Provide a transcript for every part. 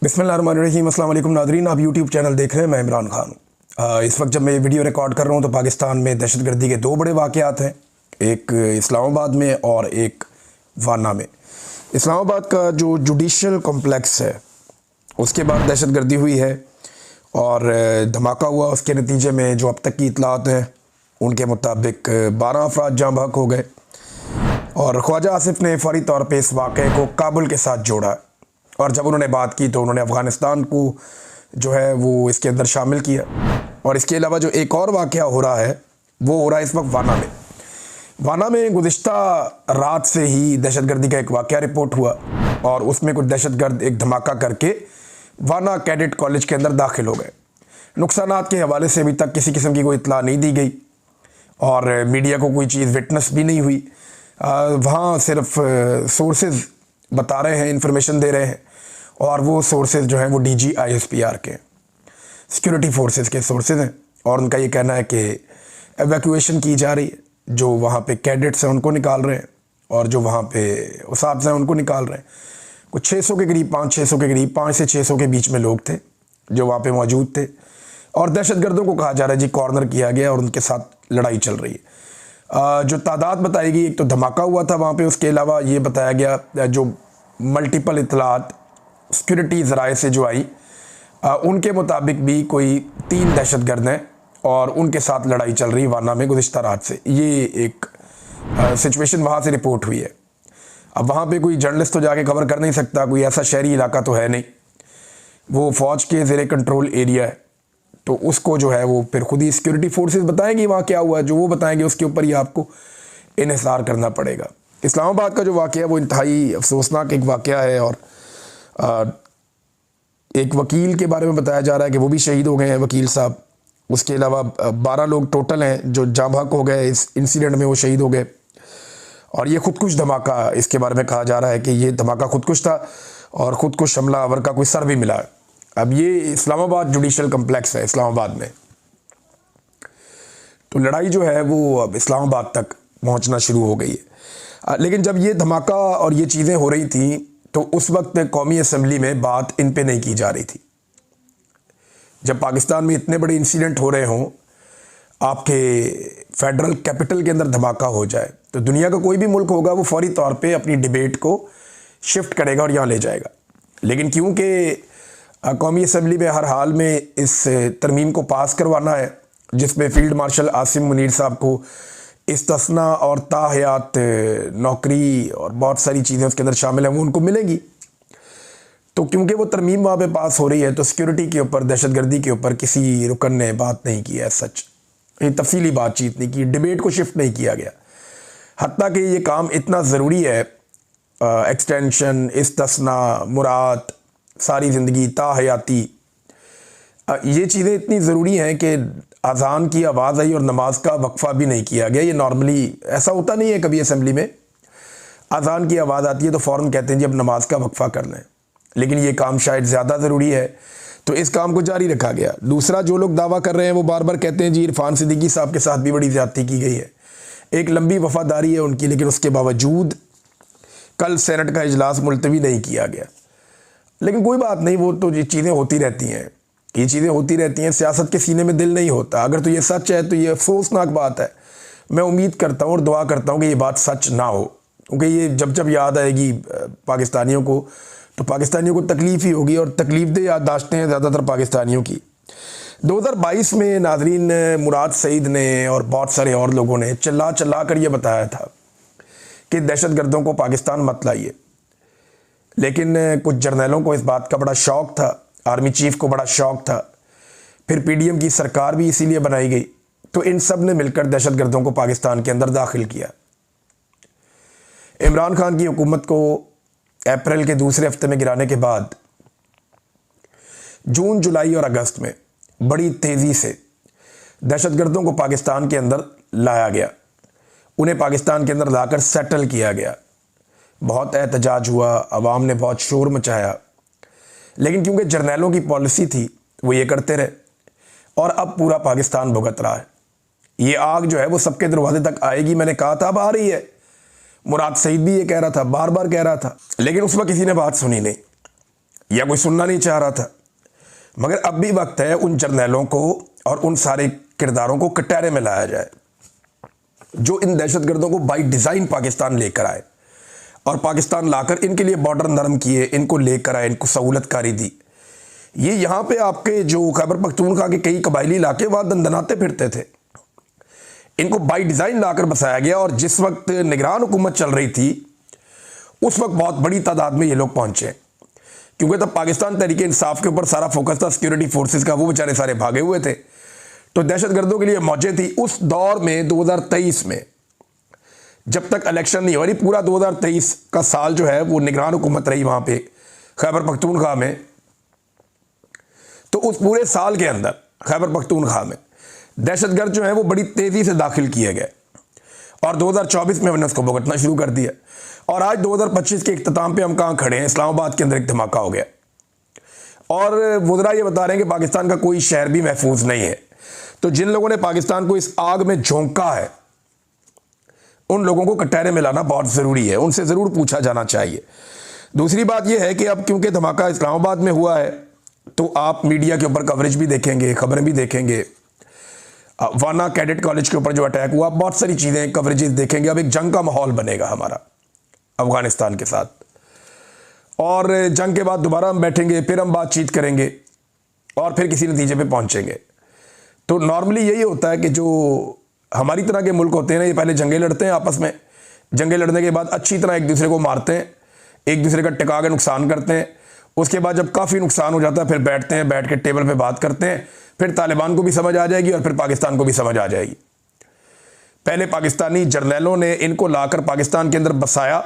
बिस्मिल्लाहिर्रहमानिर्रहीम। अस्सलाम वालेकुम नादरीन, आप यूट्यूब चैनल देख रहे हैं। मैं इमरान खान। इस वक्त जब मैं ये वीडियो रिकॉर्ड कर रहा हूँ तो पाकिस्तान में दहशतगर्दी के दो बड़े वाक़यात हैं, एक इस्लामाबाद में और एक वाना में। इस्लामाबाद का जो जुडिशल कॉम्प्लेक्स है उसके बाद दहशतगर्दी हुई है और धमाका हुआ। उसके नतीजे में जो अब तक की इतलात हैं उनके मुताबिक 12 अफराद जाँ बहक हो गए और ख्वाजा आसिफ ने फ़ौरी तौर पर इस वाक़े को काबुल के साथ जोड़ा और जब उन्होंने बात की तो उन्होंने अफ़गानिस्तान को जो है वो इसके अंदर शामिल किया। और इसके अलावा जो एक और वाक़या हो रहा है वो हो रहा है इस वक्त वाना में। वाना में गुज़िश्ता रात से ही दहशतगर्दी का एक वाक़या रिपोर्ट हुआ और उसमें कुछ दहशतगर्द एक धमाका करके वाना कैडेट कॉलेज के अंदर दाखिल हो गए। नुकसानात के हवाले से अभी तक किसी किस्म की कोई इत्तला नहीं दी गई और मीडिया को कोई चीज़ विटनेस भी नहीं हुई। वहाँ सिर्फ सोर्सेज बता रहे हैं, इंफॉर्मेशन दे रहे हैं और वो सोर्सेज जो हैं वो DGISPR के सिक्योरिटी फोर्सेस के सोर्सेज हैं और उनका ये कहना है कि एवैक्यूएशन की जा रही है। जो वहाँ पे कैडेट्स हैं उनको निकाल रहे हैं और जो वहाँ पे उसाब्स हैं उनको निकाल रहे हैं। कुछ 600 के करीब 500-600 के करीब 5 से 600 के बीच में लोग थे जो वहाँ पे मौजूद थे और दहशतगर्दों को कहा जा रहा है जी कॉर्नर किया गया और उनके साथ लड़ाई चल रही है। जो तादाद बताई गई, एक तो धमाका हुआ था वहाँ पे, उसके अलावा ये बताया गया जो मल्टीपल इतलात सिक्योरिटी ज़राए से जो आई उनके मुताबिक भी कोई 3 दहशतगर्द हैं और उनके साथ लड़ाई चल रही वाना में गुज़िश्ता रात से। ये एक सिचुएशन वहाँ से रिपोर्ट हुई है। अब वहाँ पे कोई जर्नलिस्ट तो जाके कवर कर नहीं सकता, कोई ऐसा शहरी इलाका तो है नहीं, वो फ़ौज के ज़ेरे कंट्रोल एरिया है, तो उसको जो है वो फिर खुद ही सिक्योरिटी फोर्सेस बताएंगी वहाँ क्या हुआ। जो वो बताएंगे उसके ऊपर ही आपको इन्हिसार करना पड़ेगा। इस्लामाबाद का जो वाक़या है वो इंतहाई अफसोसनाक एक वाक़या है और एक वकील के बारे में बताया जा रहा है कि वो भी शहीद हो गए हैं, वकील साहब। उसके अलावा 12 लोग टोटल हैं जो जाँ बहक हो गए इस इंसिडेंट में, वो शहीद हो गए। और ये खुदकुश धमाका, इसके बारे में कहा जा रहा है कि ये धमाका खुदकुश था और खुदकुश हमलावर का कोई सर भी मिला है। अब ये इस्लामाबाद जुडिशल कम्प्लेक्स है इस्लामाबाद में, तो लड़ाई जो है वो अब इस्लामाबाद तक पहुंचना शुरू हो गई है। लेकिन जब ये धमाका और ये चीज़ें हो रही थी तो उस वक्त कौमी असम्बली में बात इन पे नहीं की जा रही थी। जब पाकिस्तान में इतने बड़े इंसिडेंट हो रहे हों, आपके फेडरल कैपिटल के अंदर धमाका हो जाए, तो दुनिया का कोई भी मुल्क होगा वो फौरी तौर पे अपनी डिबेट को शिफ्ट करेगा और यहाँ ले जाएगा। लेकिन क्योंकि कौमी असम्बली में हर हाल में इस तरमीम को पास करवाना है जिसमें फ़ील्ड मार्शल आसिम मुनीर साहब को इस्तिस्ना और ताहयात नौकरी और बहुत सारी चीज़ें उसके अंदर शामिल हैं वो उनको मिलेंगी, तो क्योंकि वो तरमीम वहाँ पे पास हो रही है तो सिक्योरिटी के ऊपर, दहशतगर्दी के ऊपर किसी रुकन ने बात नहीं की है, सच ये तफसीली बातचीत नहीं की, डिबेट को शिफ्ट नहीं किया गया। हत्ता कि ये काम इतना ज़रूरी है, एक्सटेंशन, इस्तिस्ना, मुराद, सारी ज़िंदगी, ताहयाती, ये चीज़ें इतनी ज़रूरी हैं कि अज़ान की आवाज़ आई और नमाज का वक्फ़ा भी नहीं किया गया। ये नॉर्मली ऐसा होता नहीं है, कभी असम्बली में अज़ान की आवाज़ आती है तो फ़ौरन कहते हैं जी अब नमाज का वक्फ़ा कर लें, लेकिन ये काम शायद ज़्यादा ज़रूरी है तो इस काम को जारी रखा गया। दूसरा, जो लोग दावा कर रहे हैं वो बार बार कहते हैं जी इरफान सिद्दीकी साहब के साथ भी बड़ी ज़्यादती की गई है, एक लंबी वफ़ादारी है उनकी, लेकिन उसके बावजूद कल सेनेट का इजलास मुलतवी नहीं किया गया। लेकिन कोई बात नहीं, वो तो ये चीज़ें होती रहती हैं, ये चीज़ें होती रहती हैं। सियासत के सीने में दिल नहीं होता। अगर तो ये सच है तो ये अफसोसनाक बात है। मैं उम्मीद करता हूँ और दुआ करता हूँ कि ये बात सच ना हो, क्योंकि ये जब जब याद आएगी पाकिस्तानियों को तो पाकिस्तानियों को तकलीफ़ ही होगी और तकलीफ़देह याददाश्तें हैं ज़्यादातर पाकिस्तानियों की। 2022 में नाज़रीन मुराद सईद ने और बहुत सारे और लोगों ने चिल्ला चिल्ला कर ये बताया था कि दहशतगर्दों को पाकिस्तान मत लाइए, लेकिन कुछ जर्नलों को इस बात का बड़ा शौक़ था, आर्मी चीफ को बड़ा शौक़ था, फिर PDM की सरकार भी इसीलिए बनाई गई, तो इन सब ने मिलकर दहशतगर्दों को पाकिस्तान के अंदर दाखिल किया। इमरान खान की हुकूमत को अप्रैल के दूसरे हफ्ते में गिराने के बाद जून, जुलाई और अगस्त में बड़ी तेज़ी से दहशतगर्दों को पाकिस्तान के अंदर लाया गया, उन्हें पाकिस्तान के अंदर लाकर सेटल किया गया। बहुत एहतजाज हुआ, अवाम ने बहुत शोर मचाया, लेकिन क्योंकि जर्नैलों की पॉलिसी थी वो ये करते रहे और अब पूरा पाकिस्तान भुगत रहा है। ये आग जो है वो सबके दरवाजे तक आएगी। मैंने कहा था अब आ रही है, मुराद सईद भी ये कह रहा था, बार बार कह रहा था, लेकिन उस वक्त किसी ने बात सुनी नहीं। या कोई सुनना नहीं चाह रहा था। मगर अब भी वक्त है उन जर्नैलों को और उन सारे किरदारों को कटहरे में लाया जाए जो इन दहशतगर्दों को बाई डिज़ाइन पाकिस्तान लेकर आए, और पाकिस्तान लाकर इनके लिए बॉर्डर नरम किए, इनको लेकर आए, इनको सहूलतकारी दी। ये यहाँ पे आपके जो खैबर पख्तूनख्वा के कई कबायली इलाके वहाँ दंदनाते फिरते थे, इनको बाई डिज़ाइन लाकर बसाया गया। और जिस वक्त निगरान हुकूमत चल रही थी उस वक्त बहुत बड़ी तादाद में ये लोग पहुँचे, क्योंकि तब पाकिस्तान तहरीक इंसाफ के ऊपर सारा फोकस था सिक्योरिटी फोर्सेस का, वो बेचारे सारे भागे हुए थे, तो दहशतगर्दों के लिए मौजें थी। उस दौर में 2023 में जब तक इलेक्शन नहीं हो रही, पूरा 2023 का साल जो है वो निगरान हुकूमत रही वहाँ पे खैबर पख्तूनख्वा में। तो उस पूरे साल के अंदर खैबर पख्तूनख्वा में दहशतगर्द जो है वो बड़ी तेज़ी से दाखिल किए गए, और 2024 में हमने उसको भुगतना शुरू कर दिया। और आज 2025 के इख्तिताम पे हम कहाँ खड़े हैं, इस्लामाबाद के अंदर एक धमाका हो गया, और वज़रा ये बता रहे हैं कि पाकिस्तान का कोई शहर भी महफूज नहीं है। तो जिन लोगों ने पाकिस्तान को इस आग में झोंका है उन लोगों को कटहरे में लाना बहुत ज़रूरी है, उनसे ज़रूर पूछा जाना चाहिए। दूसरी बात यह है कि अब क्योंकि धमाका इस्लामाबाद में हुआ है तो आप मीडिया के ऊपर कवरेज भी देखेंगे, खबरें भी देखेंगे। वाना कैडेट कॉलेज के ऊपर जो अटैक हुआ, बहुत सारी चीज़ें कवरेजेस देखेंगे। अब एक जंग का माहौल बनेगा हमारा अफ़गानिस्तान के साथ, और जंग के बाद दोबारा हम बैठेंगे, फिर हम बातचीत करेंगे और फिर किसी नतीजे पे पहुंचेंगे। तो नॉर्मली यही होता है कि जो हमारी तरह के मुल्क होते हैं ना, ये पहले जंगें लड़ते हैं आपस में, जंगें लड़ने के बाद अच्छी तरह एक दूसरे को मारते हैं, एक दूसरे का टिका के नुकसान करते हैं। उसके बाद जब काफ़ी नुकसान हो जाता है फिर बैठते हैं, बैठ के टेबल पे बात करते हैं, फिर तालिबान को भी समझ आ जाएगी और फिर पाकिस्तान को भी समझ आ जाएगी। पहले पाकिस्तानी जर्नैलों ने इनको लाकर पाकिस्तान के अंदर बसाया,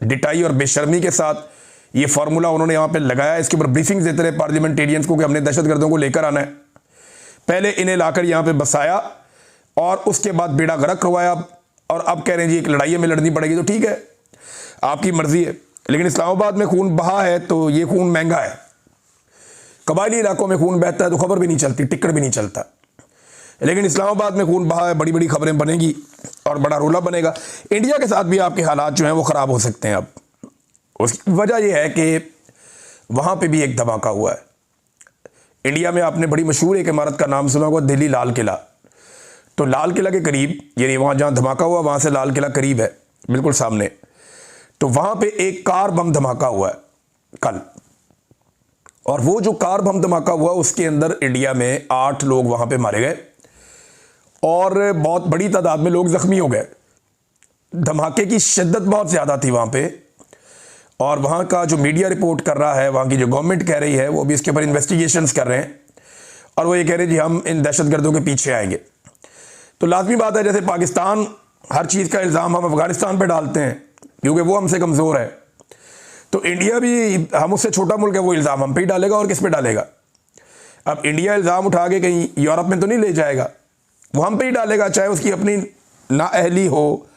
डिटाई और बेशर्मी के साथ ये फार्मूला उन्होंने यहाँ पे लगाया। इसके ऊपर ब्रीफिंग देते रहे पार्लियामेंटेरियंस को कि हमने दहशतगर्दों को लेकर आना है। पहले इन्हें लाकर यहाँ पे बसाया और उसके बाद बेड़ा गर्क करवाया, और अब कह रहे हैं जी एक लड़ाई में लड़नी पड़ेगी। तो ठीक है, आपकी मर्जी है, लेकिन इस्लामाबाद में खून बहा है तो ये खून महंगा है। कबायली इलाकों में खून बहता है तो खबर भी नहीं चलती, टिकट भी नहीं चलता, लेकिन इस्लामाबाद में खून बहा है, बड़ी बड़ी खबरें बनेगी और बड़ा रोला बनेगा। इंडिया के साथ भी आपके हालात जो हैं वो ख़राब हो सकते हैं। अब उसकी वजह यह है कि वहाँ पे भी एक धमाका हुआ है। इंडिया में आपने बड़ी मशहूर एक इमारत का नाम सुना होगा, दिल्ली लाल किला। तो लाल किला के करीब, यानी वहाँ जहाँ धमाका हुआ वहाँ से लाल किला करीब है, बिल्कुल सामने। तो वहाँ पे एक कार बम धमाका हुआ है कल, और वो जो कार बम धमाका हुआ उसके अंदर इंडिया में 8 लोग वहाँ पे मारे गए और बहुत बड़ी तादाद में लोग ज़ख्मी हो गए। धमाके की शिद्दत बहुत ज़्यादा थी वहाँ पे, और वहाँ का जो मीडिया रिपोर्ट कर रहा है, वहाँ की जो गवर्नमेंट कह रही है, वो भी इसके ऊपर इन्वेस्टिगेशंस कर रहे हैं, और वो ये कह रहे हैं जी हम इन दहशतगर्दों के पीछे आएंगे। तो लाजमी बात है, जैसे पाकिस्तान हर चीज़ का इल्ज़ाम हम अफ़गानिस्तान पर डालते हैं क्योंकि वो हमसे कमज़ोर है, तो इंडिया भी हम उससे छोटा मुल्क है, वो इल्ज़ाम हम पे ही डालेगा और किस पे डालेगा। अब इंडिया इल्ज़ाम उठा के कहीं यूरोप में तो नहीं ले जाएगा, वो हम पे ही डालेगा, चाहे उसकी अपनी नाअहली हो,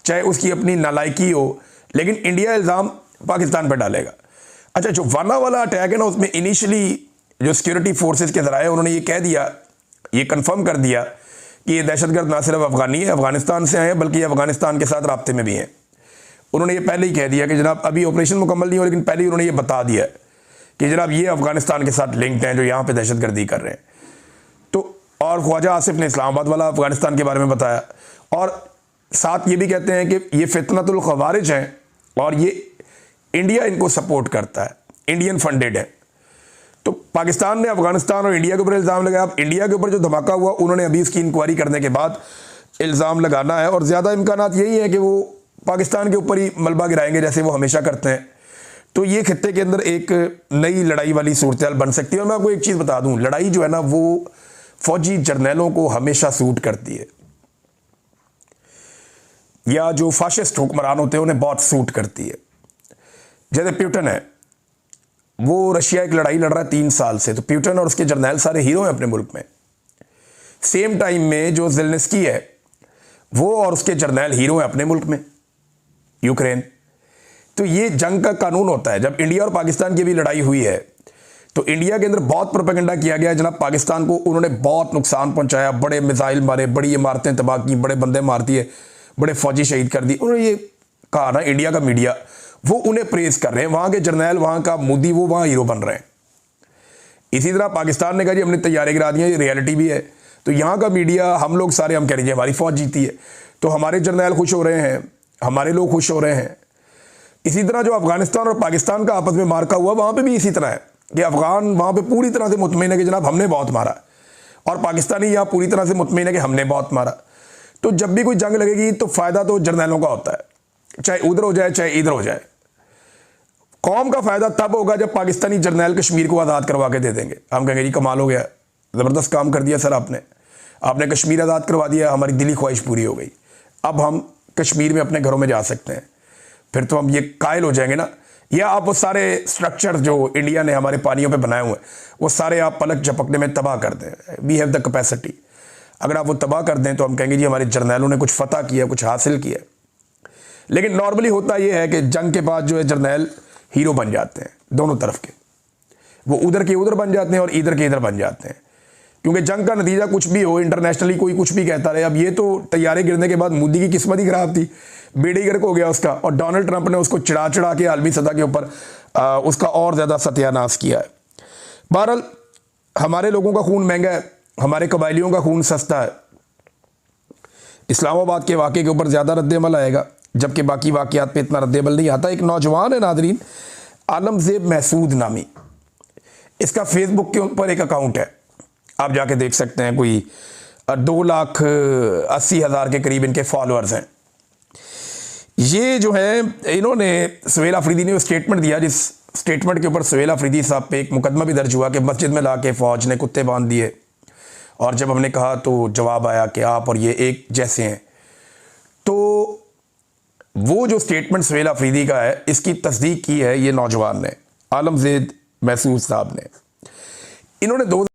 चाहे उसकी अपनी नालायकी हो, लेकिन इंडिया इल्ज़ाम पाकिस्तान पे डालेगा। अच्छा, जो वाना वाला अटैक है ना, उसमें इनिशियली जो सिक्योरिटी फोर्सेस के ज़राए उन्होंने ये कह दिया, ये कंफर्म कर दिया कि ये दहशतगर्द ना सिर्फ अफ़गानी है, अफ़गानिस्तान से आए हैं, बल्कि अफ़गानिस्तान के साथ राब्ते में भी हैं। उन्होंने ये पहले ही कह दिया कि जनाब अभी ऑपरेशन मुकम्मल नहीं हो, लेकिन पहले ही उन्होंने ये बता दिया कि जनाब ये अफ़गानिस्तान के साथ लिंक्ड हैं जो यहाँ पे दहशतगर्दी कर रहे हैं। तो और ख्वाजा आसिफ ने इस्लामाबाद वाला अफ़गानिस्तान के बारे में बताया, और साथ ये भी कहते हैं कि ये फितनतुल ख़वारिज हैं और ये इंडिया इनको सपोर्ट करता है, इंडियन फंडेड है। तो पाकिस्तान ने अफ़गानिस्तान और इंडिया के ऊपर इल्ज़ाम लगाया। अब इंडिया के ऊपर जो धमाका हुआ उन्होंने अभी इसकी इंक्वायरी करने के बाद इल्ज़ाम लगाना है, और ज़्यादा इम्कानात यही है कि वो पाकिस्तान के ऊपर ही मलबा गिराएंगे जैसे वो हमेशा करते हैं। तो ये खित्ते के अंदर एक नई लड़ाई वाली सूरत बन सकती है। और मैं आपको एक चीज़ बता दूं, लड़ाई जो है ना वो फौजी जर्नैलों को हमेशा सूट करती है, या जो फाशिस्ट हुक्मरान होते हैं उन्हें बहुत सूट करती है। जैसे प्यूटन है, वो रशिया एक लड़ाई लड़ रहा है 3 साल से, तो प्यूटन और उसके जर्नैल सारे हीरो हैं अपने मुल्क में। सेम टाइम में जो ज़ेलेंस्की है वो और उसके जर्नैल हीरो हैं अपने मुल्क में, यूक्रेन। तो ये जंग का कानून होता है। जब इंडिया और पाकिस्तान की भी लड़ाई हुई है तो इंडिया के अंदर बहुत प्रोपेगेंडा किया गया है, जनाब पाकिस्तान को उन्होंने बहुत नुकसान पहुंचाया, बड़े मिसाइल मारे, बड़ी इमारतें तबाह की, बड़े बंदे मार दिए, बड़े फौजी शहीद कर दिए। उन्होंने ये कहा ना, इंडिया का मीडिया, वो उन्हें प्रेज कर रहे हैं, वहाँ के जर्नैल, वहाँ का मोदी, वो वहाँ हीरो बन रहे हैं। इसी तरह पाकिस्तान ने कहा जी हमने तैयारी गिरा दी है, ये रियलिटी भी है। तो यहाँ का मीडिया, हम लोग सारे हम कह रहे हैं हमारी फौज जीती है, तो हमारे जर्नैल खुश हो रहे हैं, हमारे लोग खुश हो रहे हैं। इसी तरह जो अफगानिस्तान और पाकिस्तान का आपस में मार्का हुआ, वहाँ पे भी इसी तरह है कि अफगान वहाँ पे पूरी तरह से मुतमईन है कि जनाब हमने बहुत मारा, और पाकिस्तानी यहाँ पूरी तरह से मुतमईन है कि हमने बहुत मारा। तो जब भी कोई जंग लगेगी तो फ़ायदा तो जर्नैलों का होता है, चाहे उधर हो जाए चाहे इधर हो जाए। कौम का फ़ायदा तब होगा जब पाकिस्तानी जर्नैल कश्मीर को आज़ाद करवा के दे देंगे। हम कहेंगे जी कमाल हो गया, ज़बरदस्त काम कर दिया सर आपने कश्मीर आज़ाद करवा दिया, हमारी दिली ख्वाहिश पूरी हो गई, अब हम कश्मीर में अपने घरों में जा सकते हैं। फिर तो हम ये कायल हो जाएंगे ना। या आप वो सारे स्ट्रक्चर जो इंडिया ने हमारे पानियों पे बनाए हुए हैं, वो सारे आप पलक झपकने में तबाह कर दें। We have the capacity. अगर आप वो तबाह कर दें तो हम कहेंगे जी हमारे जर्नैलों ने कुछ फतह किया, कुछ हासिल किया। लेकिन नॉर्मली होता ये है कि जंग के बाद जो है जर्नैल हीरो बन जाते हैं, दोनों तरफ के। वो उधर के उधर बन जाते हैं और इधर के इधर बन जाते हैं, क्योंकि जंग का नतीजा कुछ भी हो, इंटरनेशनली कोई कुछ भी कहता रहे। अब ये तो तैयारे गिरने के बाद मोदी की किस्मत ही खराब थी, बेड़े गर्क हो गया उसका, और डोनाल्ड ट्रंप ने उसको चिढ़ा चिढ़ा के आलमी सतह के ऊपर उसका और ज़्यादा सत्यानाश किया है। बहरहाल हमारे लोगों का खून महंगा है, हमारे कबायलियों का खून सस्ता है। इस्लामाबाद के वाक़े के ऊपर ज़्यादा रद्द-ए-अमल आएगा, जबकि बाकी वाक़यात पे इतना रद्द-ए-अमल नहीं आता। एक नौजवान है नादरीन, आलमज़ेब महसूद नामी, इसका फेसबुक के ऊपर एक अकाउंट है, आप जाके देख सकते हैं। कोई 2,80,000 के करीब इनके फॉलोअर्स हैं। ये जो है इन्होंने, सुहेल अफरीदी ने स्टेटमेंट दिया, जिस स्टेटमेंट के ऊपर सुहेल अफरीदी साहब पे एक मुकदमा भी दर्ज हुआ कि मस्जिद में ला के फ़ौज ने कुत्ते बांध दिए, और जब हमने कहा तो जवाब आया कि आप और ये एक जैसे हैं। तो वो जो स्टेटमेंट सुहेल अफरीदी का है, इसकी तस्दीक की है ये नौजवान ने, आलमज़ेब महसूद साहब ने। इन्होंने 2